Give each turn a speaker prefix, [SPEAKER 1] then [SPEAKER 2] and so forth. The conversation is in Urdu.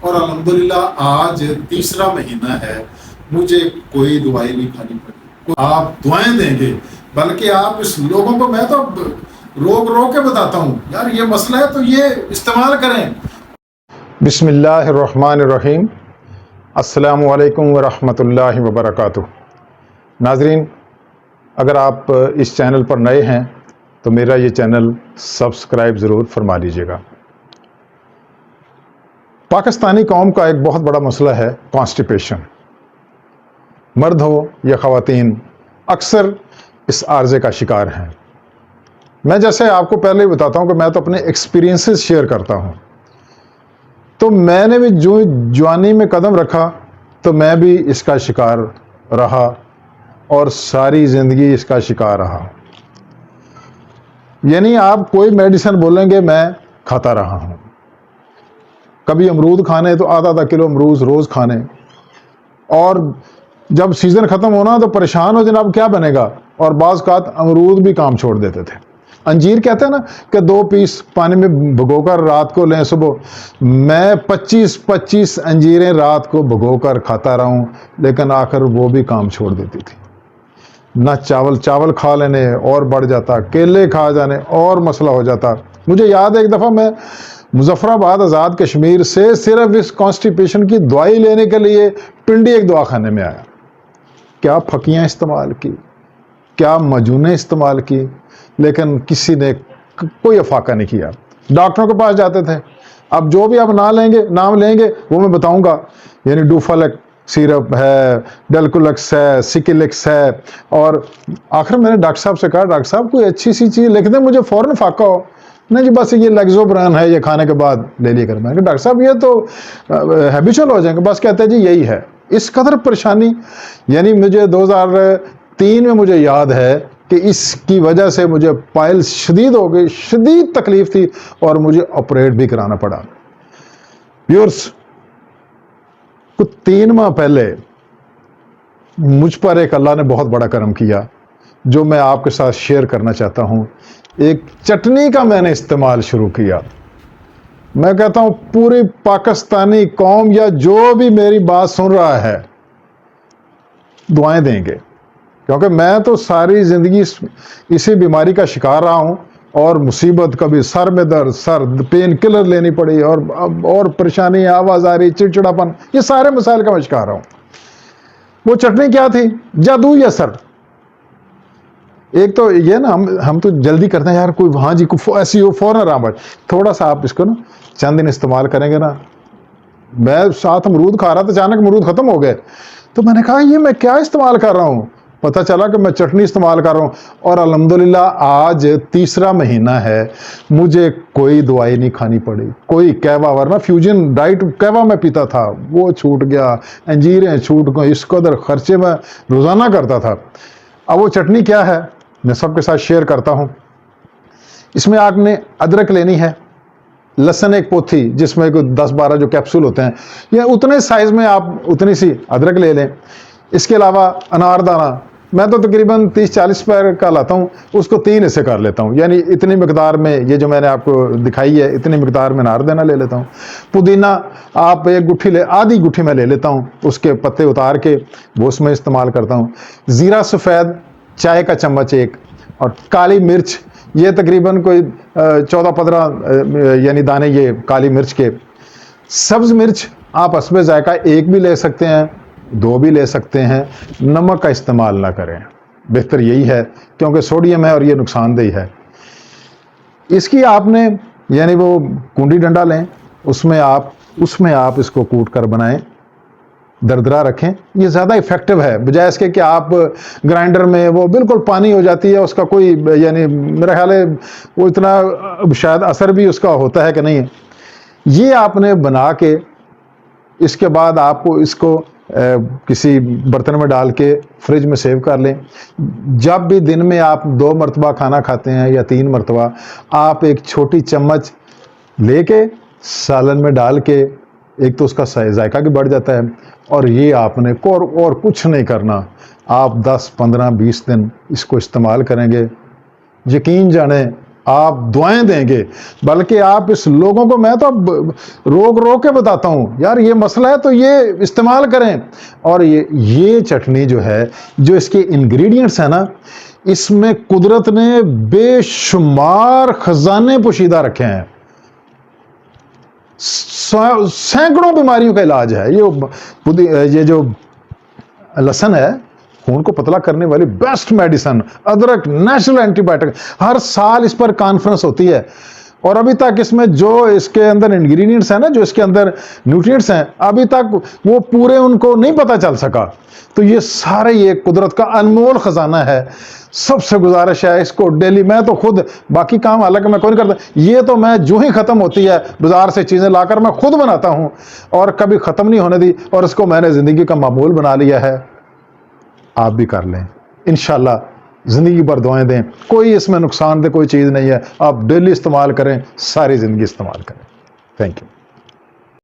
[SPEAKER 1] اور الحمدللہ آج تیسرا مہینہ ہے، مجھے کوئی دوائی نہیں کھانی پڑی۔ آپ دعائیں دیں گے، بلکہ آپ اس لوگوں کو، میں تو روک کے بتاتا ہوں یار یہ مسئلہ ہے تو یہ استعمال کریں۔
[SPEAKER 2] بسم اللہ الرحمن الرحیم۔ السلام علیکم ورحمۃ اللہ وبرکاتہ۔ ناظرین، اگر آپ اس چینل پر نئے ہیں تو میرا یہ چینل سبسکرائب ضرور فرما لیجیے گا۔ پاکستانی قوم کا ایک بہت بڑا مسئلہ ہے کانسٹیپیشن۔ مرد ہو یا خواتین اکثر اس عارضے کا شکار ہیں۔ میں جیسے آپ کو پہلے ہی بتاتا ہوں کہ میں تو اپنے ایکسپیرینسز شیئر کرتا ہوں، تو میں نے بھی جو جوانی میں قدم رکھا تو میں بھی اس کا شکار رہا اور ساری زندگی اس کا شکار رہا۔ یعنی آپ کوئی میڈیسن بولیں گے میں کھاتا رہا ہوں۔ کبھی امرود کھانے تو آدھا کلو امرود روز کھانے، اور جب سیزن ختم ہونا تو پریشان ہو جناب کیا بنے گا، اور بعض اوقات امرود بھی کام چھوڑ دیتے تھے۔ انجیر کہتے ہیں نا کہ 2 پیس پانی میں بھگو کر رات کو لیں صبح، میں 25 انجیریں رات کو بھگو کر کھاتا رہا ہوں، لیکن آخر وہ بھی کام چھوڑ دیتی تھی۔ نہ چاول کھا لینے اور بڑھ جاتا، کیلے کھا جانے اور مسئلہ ہو جاتا۔ مجھے یاد ہے ایک دفعہ میں مظفر آباد آزاد کشمیر سے صرف اس کانسٹیپیشن کی دوائی لینے کے لیے پنڈی ایک دواخانے میں آیا۔ کیا پھکیاں استعمال کی، کیا مجونیں استعمال کی، لیکن کسی نے کوئی افاقہ نہیں کیا۔ ڈاکٹروں کے پاس جاتے تھے، اب جو بھی آپ نام لیں گے وہ میں بتاؤں گا، یعنی ڈوفالک سیرپ ہے، ڈیلکولکس ہے، سکلکس ہے، اور آخر میں نے ڈاکٹر صاحب سے کہا ڈاکٹر صاحب کوئی اچھی سی چیز لکھ دیں مجھے فوراً فاقہ ہو۔ نہیں جی بس یہ لیگزوبران ہے، یہ کھانے کے بعد لے لیا کر۔ میں نے کہا ڈاکٹر صاحب یہ تو ہیبیچول ہو جائیں گے۔ بس کہتے ہیں جی یہی ہے۔ اس قدر پریشانی، یعنی مجھے 2003 میں مجھے یاد ہے کہ اس کی وجہ سے مجھے پائل شدید ہو گئی، شدید تکلیف تھی اور مجھے آپریٹ بھی کرانا پڑا۔ ویورز، کچھ 3 ماہ پہلے مجھ پر ایک اللہ نے بہت بڑا کرم کیا جو میں آپ کے ساتھ شیئر کرنا چاہتا ہوں۔ ایک چٹنی کا میں نے استعمال شروع کیا۔ میں کہتا ہوں پوری پاکستانی قوم یا جو بھی میری بات سن رہا ہے دعائیں دیں گے، کیونکہ میں تو ساری زندگی اسی بیماری کا شکار رہا ہوں، اور مصیبت، کبھی سر میں درد، پین کلر لینی پڑی، اور پریشانی، آواز آ رہی، چڑچڑاپن، یہ سارے مسائل کا میں شکار رہا ہوں۔ وہ چٹنی کیا تھی؟ جادوئی اثر۔ ایک تو یہ نا ہم تو جلدی کرتے ہیں یار کوئی ہاں جی ایسی ہو فوراً رامبٹ، تھوڑا سا آپ اس کو نا چند دن استعمال کریں گے نا۔ میں ساتھ امرود کھا رہا تھا، اچانک امرود ختم ہو گئے، تو میں نے کہا یہ میں کیا استعمال کر رہا ہوں؟ پتہ چلا کہ میں چٹنی استعمال کر رہا ہوں، اور الحمدللہ آج تیسرا مہینہ ہے، مجھے کوئی دوائی نہیں کھانی پڑی، کوئی کہوا، ورنہ فیوجن ڈائٹ کہوا میں پیتا تھا وہ چھوٹ گیا، انجیریں چھوٹ گئیں، اس قدر خرچے میں روزانہ کرتا تھا۔ اب وہ چٹنی کیا ہے میں سب کے ساتھ شیئر کرتا ہوں۔ اس میں آپ نے ادرک لینی ہے، لہسن ایک پوتھی جس میں کوئی 10-12 جو کیپسول ہوتے ہیں، یا اتنے سائز میں آپ اتنی سی ادرک لے لیں۔ اس کے علاوہ انار دانہ، میں تو تقریباً 30-40 روپے کا لاتا ہوں، اس کو 3 حصے کر لیتا ہوں، یعنی اتنی مقدار میں یہ جو میں نے آپ کو دکھائی ہے اتنی مقدار میں انار دانہ لے لیتا ہوں۔ پودینہ آپ 1 گٹھی آدھی گٹھی میں لے لیتا ہوں، اس کے پتے اتار کے وہ اس میں استعمال کرتا ہوں۔ زیرہ سفید چائے کا چمچ 1، اور کالی مرچ یہ تقریباً کوئی 14-15 یعنی دانے یہ کالی مرچ کے۔ سبز مرچ آپ حسب ذائقہ 1 بھی لے سکتے ہیں، 2 بھی لے سکتے ہیں۔ نمک کا استعمال نہ کریں، بہتر یہی ہے کیونکہ سوڈیم ہے اور یہ نقصان دہ ہے۔ اس کی آپ نے یعنی وہ کنڈی ڈنڈا لیں، اس میں آپ اس کو کوٹ کر بنائیں، دردرا رکھیں، یہ زیادہ ایفیکٹو ہے بجائے اس کے کہ آپ گرائنڈر میں وہ بالکل پانی ہو جاتی ہے، اس کا کوئی یعنی میرا خیال ہے وہ اتنا شاید اثر بھی اس کا ہوتا ہے کہ نہیں ہے۔ یہ آپ نے بنا کے اس کے بعد آپ کو اس کو کسی برتن میں ڈال کے فریج میں سیو کر لیں۔ جب بھی دن میں آپ 2 مرتبہ کھانا کھاتے ہیں یا 3 مرتبہ، آپ ایک چھوٹی چمچ لے کے سالن میں ڈال کے، ایک تو اس کا ذائقہ بھی بڑھ جاتا ہے، اور یہ آپ نے اور کچھ نہیں کرنا، آپ 10-15-20 دن اس کو استعمال کریں گے، یقین جانیں آپ دعائیں دیں گے، بلکہ آپ اس لوگوں کو، میں تو اب روک کے بتاتا ہوں یار یہ مسئلہ ہے تو یہ استعمال کریں. اور یہ چٹنی جو ہے، جو اس کے انگریڈینٹس ہیں نا، اس میں قدرت نے بے شمار خزانے پوشیدہ رکھے ہیں. سینکڑوں بیماریوں کا علاج ہے. یہ جو لہسن ہے، خون کو پتلا کرنے والی بیسٹ میڈیسن. ادرک نیچرل اینٹی بائیوٹک. ہر سال اس پر کانفرنس ہوتی ہے، اور ابھی تک اس میں جو اس کے اندر انگریڈینٹس ہیں نا، جو اس کے اندر نیوٹریئنٹس ہیں، ابھی تک وہ پورے ان کو نہیں پتہ چل سکا. تو یہ سارے یہ قدرت کا انمول خزانہ ہے. سب سے گزارش ہے اس کو ڈیلی، میں تو خود باقی کام حالانکہ میں کوئی نہیں کرتا، یہ تو میں جو ہی ختم ہوتی ہے بازار سے چیزیں لا کر میں خود بناتا ہوں، اور کبھی ختم نہیں ہونے دی، اور اس کو میں نے زندگی کا معمول بنا لیا ہے. آپ بھی کر لیں انشاءاللہ. زندگی پر دعائیں دیں. کوئی اس میں نقصان دہ کوئی چیز نہیں ہے. آپ ڈیلی استعمال کریں، ساری زندگی استعمال کریں. Thank you.